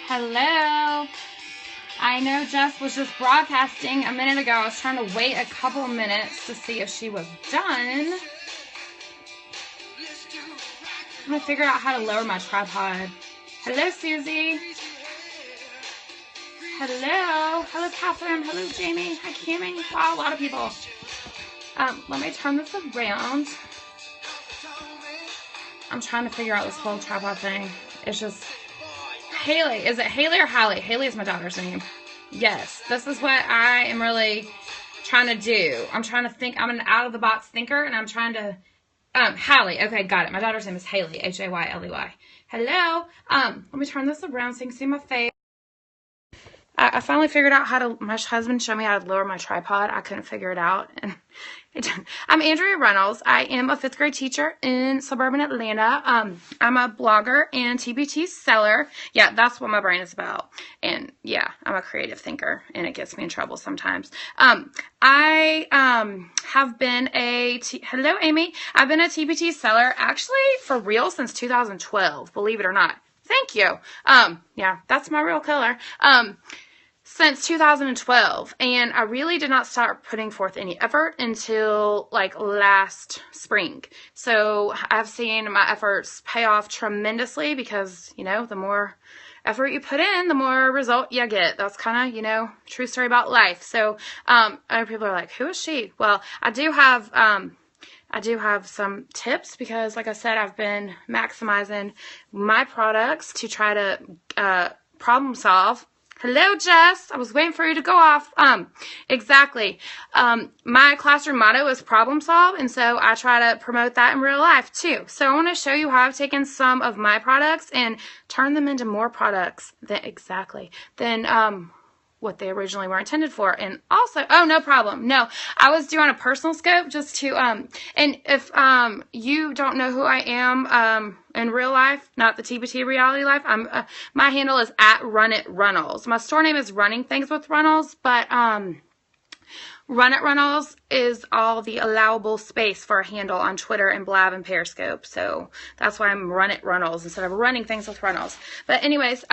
Hello. I know Jess was just broadcasting a minute ago. I was trying to wait a couple of minutes to see if she was done. I'm going to figure out how to lower my tripod. Hello, Susie. Hello. Hello, Catherine. Hello, Jamie. Hi, Cammie. Wow, a lot of people. Let me turn this around. I'm trying to figure out this whole tripod thing. It's just... Haley. Is it Haley or Hallie? Haley is my daughter's name. Yes. This is what I am really trying to do. I'm trying to think. I'm an out-of-the-box thinker, and I'm trying to... Hallie. Okay, got it. My daughter's name is Haley. Hayley. Hello. Let me turn this around so you can see my face. I finally figured out how to... My husband showed me how to lower my tripod. I couldn't figure it out, and... I'm Andrea Reynolds. I am a 5th grade teacher in suburban Atlanta. I'm a blogger and TPT seller. Yeah, that's what my brain is about. And yeah, I'm a creative thinker, and it gets me in trouble sometimes. I have been hello, Amy. I've been a TPT seller actually for real since 2012, believe it or not. Thank you. Yeah, that's my real color. Since 2012, and I really did not start putting forth any effort until like last spring. So I've seen my efforts pay off tremendously because, you know, the more effort you put in, the more result you get. That's kind of, you know, true story about life. So other people are like, who is she? Well, I do have some tips because, like I said, I've been maximizing my products to try to problem solve. Hello, Jess. I was waiting for you to go off. Exactly. My classroom motto is problem solve, and so I try to promote that in real life too. So I want to show you how I've taken some of my products and turned them into more products than what they originally were intended for. And also, oh, no problem. No, I was doing a personal scope just to, and if you don't know who I am in real life, not the TPT reality life, my handle is @RunItRunnels. My store name is Running Things with Runnels, but Run It Runnels is all the allowable space for a handle on Twitter and Blab and Periscope. So that's why I'm Run It Runnels instead of Running Things with Runnels. But anyways,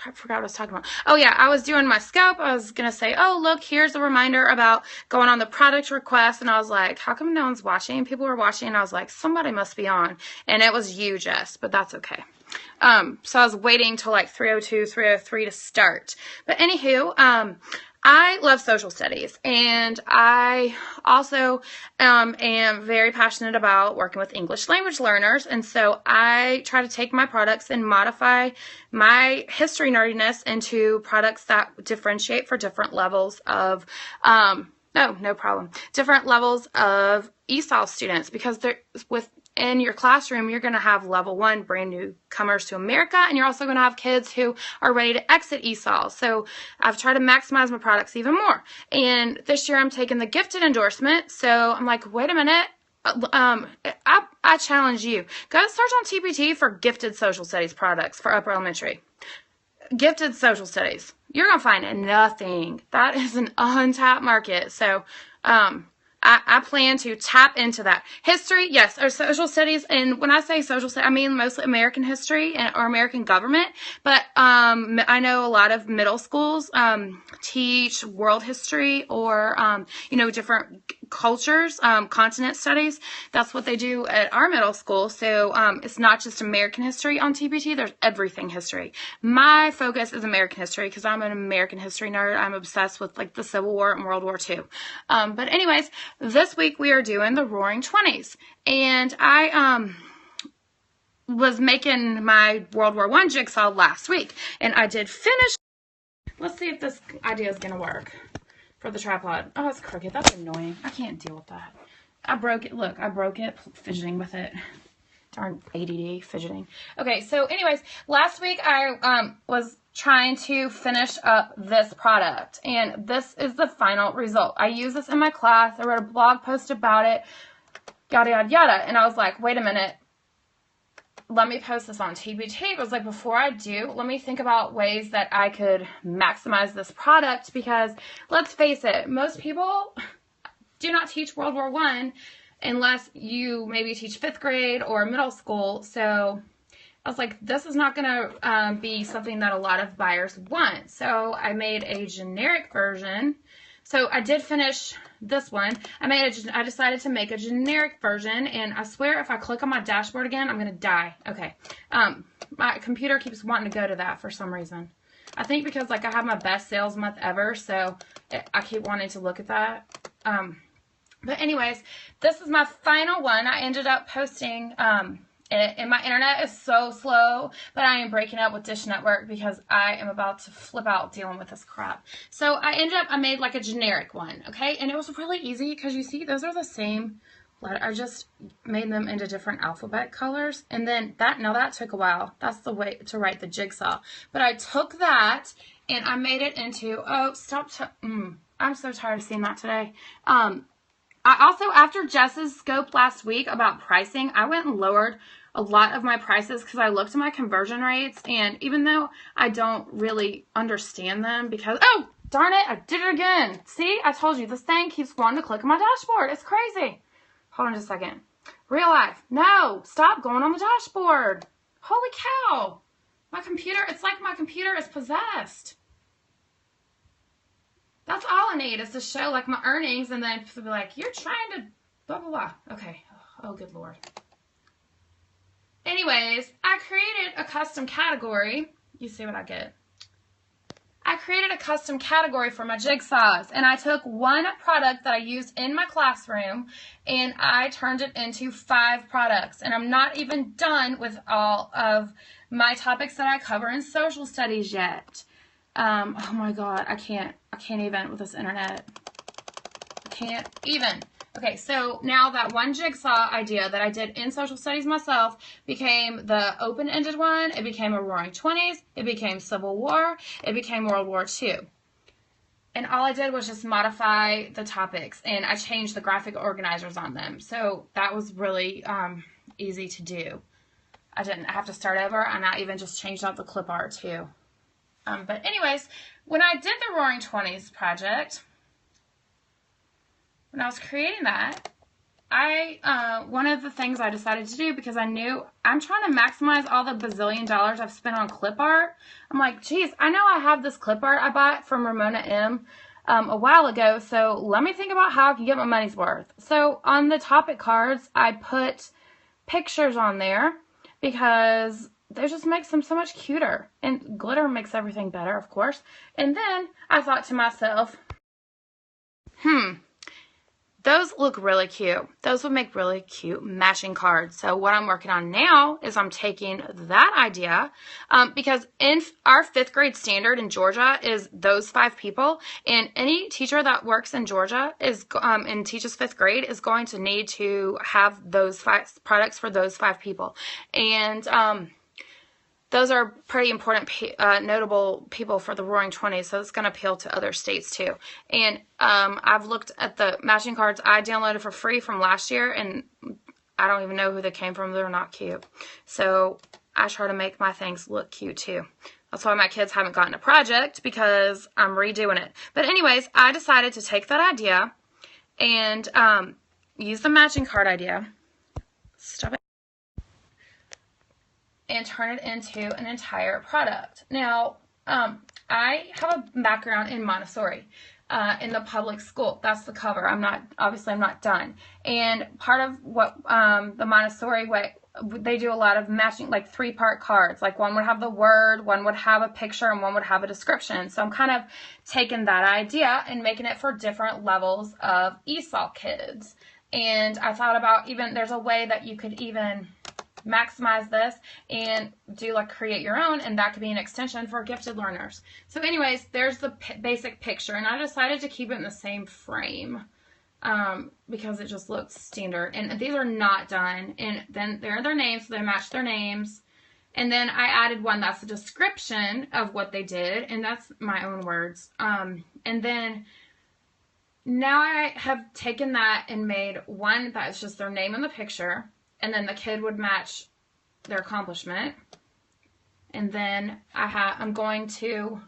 I forgot what I was talking about. Oh yeah, I was doing my scope. I was going to say, oh, look, here's a reminder about going on the product request. And I was like, how come no one's watching? People were watching, and I was like, somebody must be on. And it was you, Jess, but that's okay. So I was waiting till like 3:02, 3:03 to start. But anywho, I love social studies, and I also am very passionate about working with English language learners, and so I try to take my products and modify my history nerdiness into products that differentiate for different levels of, no problem, different levels of ESOL students, because in your classroom, you're going to have level 1 brand newcomers to America, and you're also going to have kids who are ready to exit ESOL. So I've tried to maximize my products even more. And this year I'm taking the gifted endorsement. So I'm like, wait a minute. I challenge you. Go search on TPT for gifted social studies products for upper elementary. Gifted social studies. You're going to find nothing. That is an untapped market. So, I plan to tap into that. History, yes, or social studies. And when I say social studies, I mean mostly American history or American government. But I know a lot of middle schools teach world history or, different cultures, continent studies. That's what they do at our middle school. So it's not just American history on TPT. There's everything history. My focus is American history because I'm an American history nerd. I'm obsessed with like the Civil War and World War II. But anyways, this week we are doing the Roaring Twenties, and I was making my World War I jigsaw last week, and I did finish. Let's see if this idea is gonna work for the tripod. Oh, it's crooked. That's annoying. I can't deal with that. I broke it. Look, I broke it fidgeting with it. Darn ADD fidgeting. Okay, so anyways, last week I was trying to finish up this product, and this is the final result. I use this in my class. I wrote a blog post about it, yada yada yada, and I was like, wait a minute, let me post this on TPT. I was like, before I do, let me think about ways that I could maximize this product, because let's face it, most people do not teach World War I unless you maybe teach 5th grade or middle school. So I was like, this is not going to be something that a lot of buyers want. So I made a generic version. So I did finish this one. I decided to make a generic version, and I swear if I click on my dashboard again, I'm going to die. Okay. My computer keeps wanting to go to that for some reason. I think because like I have my best sales month ever, so I keep wanting to look at that. But anyways, this is my final one. I ended up posting and my internet is so slow, but I am breaking up with Dish Network because I am about to flip out dealing with this crap. So I made like a generic one, okay? And it was really easy because you see, those are the same letter. I just made them into different alphabet colors. And then now that took a while. That's the way to write the jigsaw. But I took that and I made it into, I'm so tired of seeing that today. I also, after Jess's scope last week about pricing, I went and lowered a lot of my prices because I looked at my conversion rates, and even though I don't really understand them because, oh, darn it, I did it again. See, I told you, this thing keeps wanting to click on my dashboard. It's crazy. Hold on just a second. Real life. No, stop going on the dashboard. Holy cow. My computer, it's like my computer is possessed. That's all I need is to show like my earnings, and then to be like, you're trying to blah, blah, blah. Okay. Oh, good Lord. Anyways, I created a custom category. You see what I get. I created a custom category for my jigsaws, and I took one product that I used in my classroom and I turned it into 5 products. And I'm not even done with all of my topics that I cover in social studies yet. Oh my God, I can't even with this internet. I can't even. Okay, so now that one jigsaw idea that I did in social studies myself became the open-ended one. It became a Roaring Twenties. It became Civil War. It became World War II. And all I did was just modify the topics, and I changed the graphic organizers on them. So that was really easy to do. I didn't have to start over, and I even just changed out the clip art too. But anyways, when I did the Roaring Twenties project, when I was creating that, one of the things I decided to do, because I knew I'm trying to maximize all the bazillion dollars I've spent on clip art. I'm like, geez, I know I have this clip art I bought from Ramona M. A while ago, so let me think about how I can get my money's worth. So on the topic cards, I put pictures on there because they just makes them so much cuter, and glitter makes everything better, of course. And then I thought to myself, those look really cute. Those would make really cute matching cards. So what I'm working on now is I'm taking that idea, because in our 5th grade standard in Georgia is those 5 people, and any teacher that works in Georgia is and teaches 5th grade is going to need to have those 5 products for those 5 people. And those are pretty important, notable people for the Roaring Twenties, so it's going to appeal to other states too. And I've looked at the matching cards I downloaded for free from last year, and I don't even know who they came from. They're not cute. So I try to make my things look cute too. That's why my kids haven't gotten a project, because I'm redoing it. But anyways, I decided to take that idea and use the matching card idea. Stop it. And turn it into an entire product. Now, I have a background in Montessori, in the public school. That's the cover. I'm not done. And part of what the Montessori way, they do a lot of matching, like 3-part cards. Like one would have the word, one would have a picture, and one would have a description. So I'm kind of taking that idea and making it for different levels of ESOL kids. And I thought about there's a way that you could even maximize this and do like create your own, and that could be an extension for gifted learners. So anyways, there's the basic picture, and I decided to keep it in the same frame because it just looks standard. And these are not done, and then there are their names, so they match their names. And then I added one that's a description of what they did, and that's my own words. And then now I have taken that and made one that is just their name in the picture, and then the kid would match their accomplishment. And then I'm going to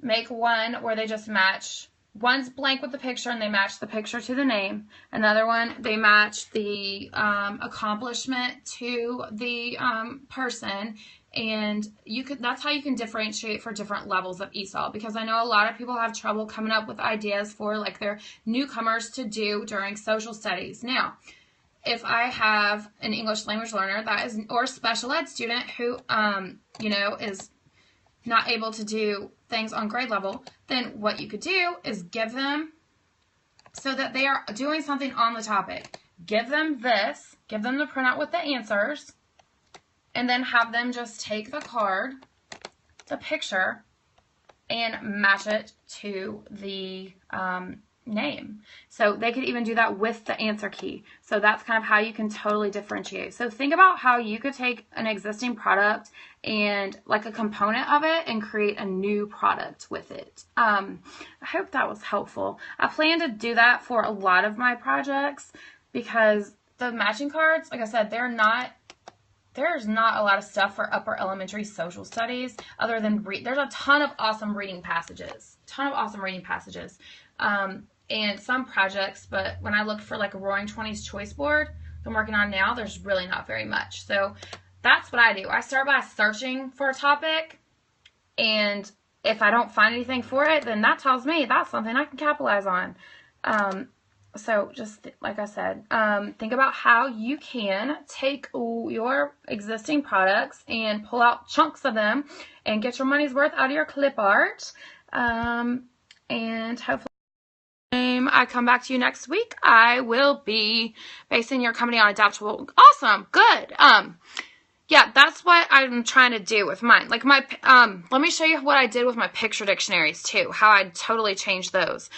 make one where they just match One's blank with the picture and they match the picture to the name. Another one, they match the accomplishment to the person. And that's how you can differentiate for different levels of ESOL, because I know a lot of people have trouble coming up with ideas for like their newcomers to do during social studies. Now, if I have an English language learner that is, or a special ed student who, is not able to do things on grade level, then what you could do is give them, so that they are doing something on the topic, give them this, give them the printout with the answers, and then have them just take the card, the picture, and match it to the name. So they could even do that with the answer key. So that's kind of how you can totally differentiate. So think about how you could take an existing product and like a component of it and create a new product with it. I hope that was helpful. I plan to do that for a lot of my projects, because the matching cards, like I said, there's not a lot of stuff for upper elementary social studies other than there's a ton of awesome reading passages. And some projects, but when I looked for like a Roaring 20s choice board that I'm working on now, there's really not very much. So that's what I do. I start by searching for a topic, and if I don't find anything for it, then that tells me that's something I can capitalize on. So just like I said, think about how you can take your existing products and pull out chunks of them and get your money's worth out of your clip art. And hopefully I come back to you next week. I will be basing your company on adaptable. Awesome. Good. Yeah, that's what I'm trying to do with mine. Like let me show you what I did with my picture dictionaries too, how I totally changed those.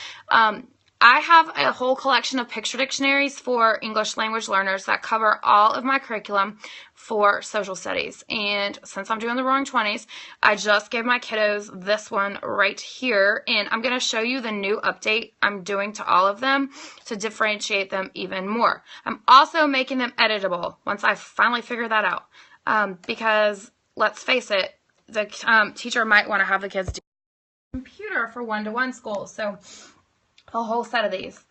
I have a whole collection of picture dictionaries for English language learners that cover all of my curriculum for social studies. And since I'm doing the Roaring 20s, I just gave my kiddos this one right here. And I'm going to show you the new update I'm doing to all of them to differentiate them even more. I'm also making them editable once I finally figure that out. Because let's face it, the teacher might want to have the kids do computer for one-to-one school. So a whole set of these.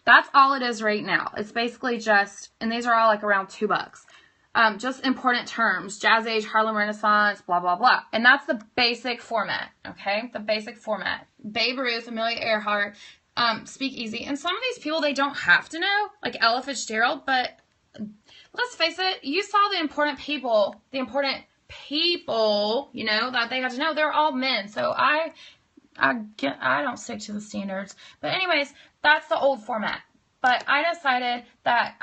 That's all it is right now. It's basically just, and these are all like around $2. Just important terms, Jazz Age, Harlem Renaissance, blah, blah, blah. And that's the basic format, okay? The basic format. Babe Ruth, Amelia Earhart, Speak Easy. And some of these people, they don't have to know, like Ella Fitzgerald, but let's face it, you saw the important people, that they had to know. They're all men. So I don't stick to the standards. But anyways, that's the old format. But I decided that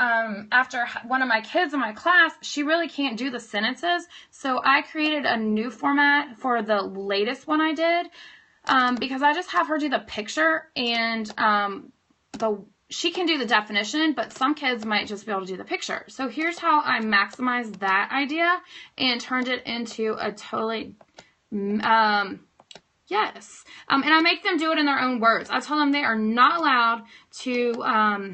after one of my kids in my class, she really can't do the sentences. So I created a new format for the latest one I did, because I just have her do the picture, and she can do the definition, but some kids might just be able to do the picture. So here's how I maximized that idea and turned it into a totally... Yes. And I make them do it in their own words. I tell them they are not allowed to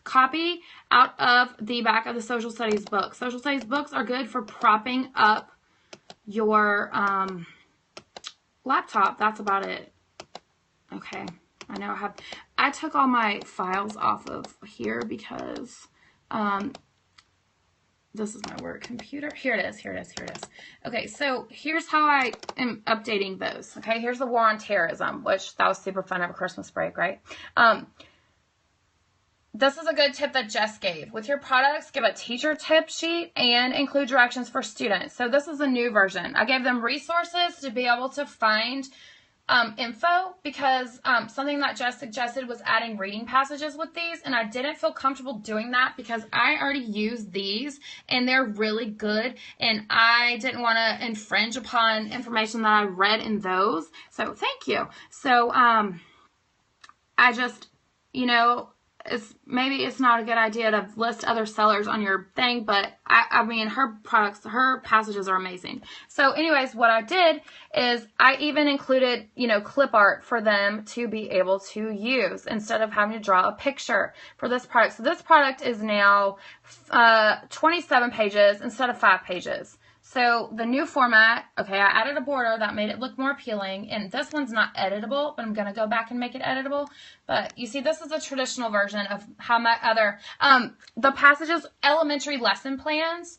copy out of the back of the social studies book. Social studies books are good for propping up your laptop. That's about it. Okay. I know I took all my files off of here because this is my work computer. Here it is. Okay, so here's how I am updating those. Okay, here's the War on Terrorism, which that was super fun over Christmas break, right? This is a good tip that Jess gave. With your products, give a teacher tip sheet and include directions for students. So this is a new version. I gave them resources to be able to find info, because something that Jess suggested was adding reading passages with these, and I didn't feel comfortable doing that because I already use these and they're really good, and I didn't want to infringe upon information that I read in those. So thank you. So I just, maybe it's not a good idea to list other sellers on your thing, but I mean, her passages are amazing. So anyways, what I did is I even included, clip art for them to be able to use instead of having to draw a picture for this product. So this product is now 27 pages instead of 5 pages. So the new format, okay, I added a border that made it look more appealing, and this one's not editable, but I'm going to go back and make it editable. But you see, this is a traditional version of how my other, the Passages elementary lesson plans.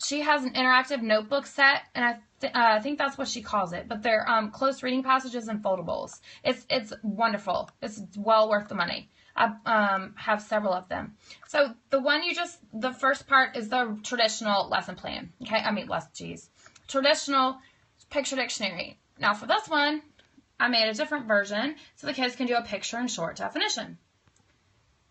She has an interactive notebook set, and I think that's what she calls it, but they're close reading passages and foldables. It's wonderful. It's well worth the money. I have several of them. So the first part is the traditional lesson plan. Okay, traditional picture dictionary. Now for this one, I made a different version so the kids can do a picture and short definition.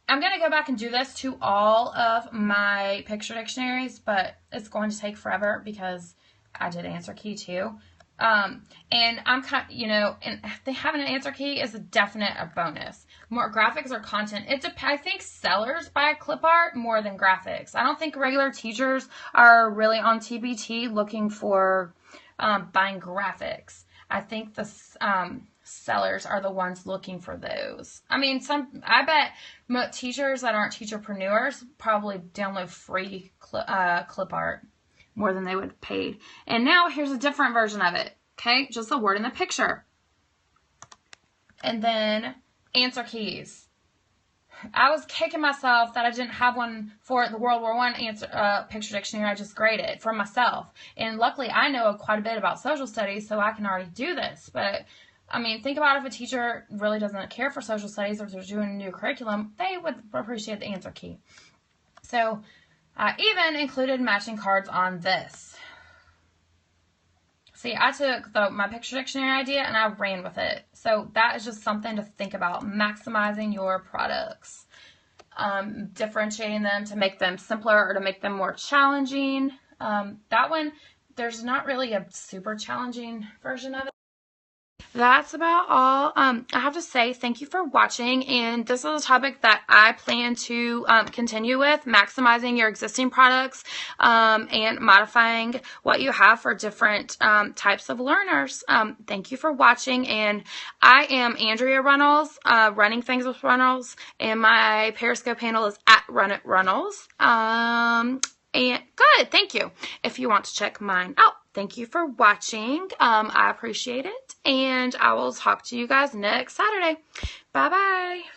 I'm going to go back and do this to all of my picture dictionaries, but it's going to take forever because I did answer key too. And I'm kind of, and having an answer key is a definite a bonus. More graphics or content. I think sellers buy clip art more than graphics. I don't think regular teachers are really on TPT looking for buying graphics. I think the sellers are the ones looking for those. I bet teachers that aren't teacherpreneurs probably download free clip art more than they would have paid. And now here's a different version of it. Okay, just the word in the picture. And then answer keys. I was kicking myself that I didn't have one for the World War I picture dictionary I just graded for myself. And luckily I know quite a bit about social studies, so I can already do this. But think about if a teacher really doesn't care for social studies or if they're doing a new curriculum, they would appreciate the answer key. So I even included matching cards on this. See, I took my picture dictionary idea and I ran with it. So that is just something to think about, maximizing your products. Differentiating them to make them simpler or to make them more challenging. That one, there's not really a super challenging version of it. That's about all. I have to say thank you for watching, and this is a topic that I plan to continue with, maximizing your existing products and modifying what you have for different types of learners. Thank you for watching, and I am Andrea Runnels, Running Things with Runnels, and my Periscope handle is @RunItRunnels. And good, thank you. If you want to check mine out. Thank you for watching. I appreciate it. And I will talk to you guys next Saturday. Bye-bye.